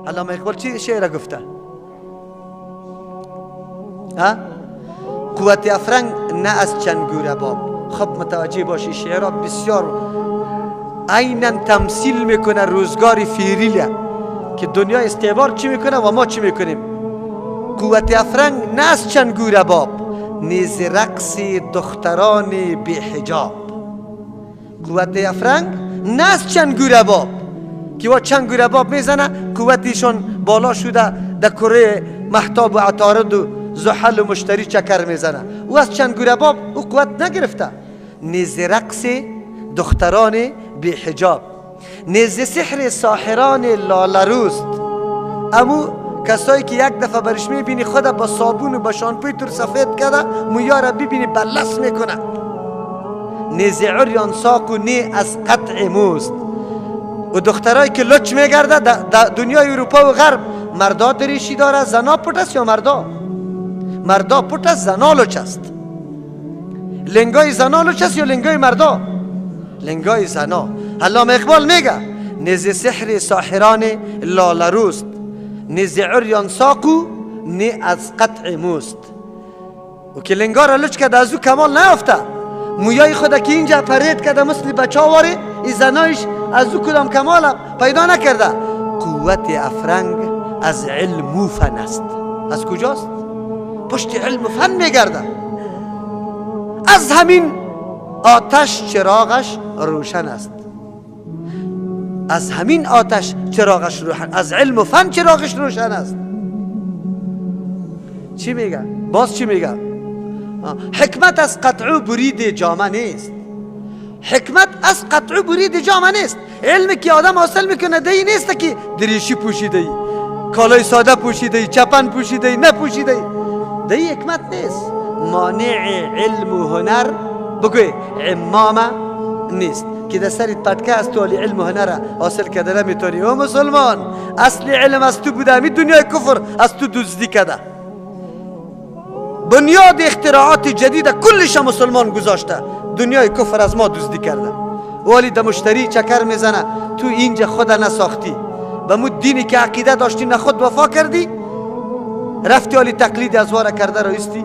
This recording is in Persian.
علامه اقبال چی شعر گفته؟ قوت افرنگ نه از چنگور باب. خب متوجه باشی شعر بسیار عیناً تمثیل میکنه روزگار فیریله که دنیا استعمار چی میکنه و ما چی میکنیم. قوت افرنگ نه از چنگور باب، نیز رقص دختران بی حجاب. قوت افرنگ نه از چنگور باب که و چنگور باب میزنه قوتشون بالا شده در کره مهتاب و عطارد و زحل و مشتری چکر میزنه. او از چنگور باب او قوت نگرفته. نیز رقص دختران بی حجاب، نیز سحر ساحران لالروست. امو کسایی که یک دفعه برش میبینی خود با صابون و با شامپوی تر سفید کرده، مویا را ببینی بلس میکنه. نیز عریان ساق و نی از قطع موست. و دخترایی که لچ میگرده در دنیای اروپا و غرب، مردا دریشی داره، زنا پوت است یا مردا؟ مردا پوت است، زنا لچ است. لنگای زنا لچ است یا لنگای مردا؟ لنگای زنا. علامه اقبال میگه نیز سحر ساحران لالروست، نیز عریان ساقو نی از قطع موست. و که لنگا را لچ کرده از او کمال نیافته، مویای خود که اینجا پرید کرده مثل بچه واره، این زنایش از او کدام کمال پیدا نکرده. قوت افرنگ از علم و فن است. از کجاست؟ پشت علم و فن میگرده. از همین آتش چراغش روشن است. از همین آتش چراغش روشن، از علم و فن چراغش روشن است. چی میگه؟ باز چی میگه؟ حکمت از قطع برید جامه نیست. حکمت از قطع برید جامه نیست. علمی که آدم حاصل میکنه دی نیست که دریشی پوشیده ای، کالای ساده پوشیده ای، چپن پوشیده ای، نپوشیده ای. دی حکمت نیست. مانع علم و هنر بگوی امامه نیست که در سریت پتکه از تو علم و هنر حاصل کرده نمیتونی. او مسلمان اصل علم از تو بوده، می دنیای کفر از تو دزدی کرده. بنیاد اختراعات جدید کلش مسلمان گذاشته، دنیای کفر از ما دزدی کرده. ولی در مشتری چکر میزنه. تو اینجا خود نساختی، به مود دینی که عقیده داشتی نه خود وفا کردی، رفتی ولی تقلید از واره کرده رایستی.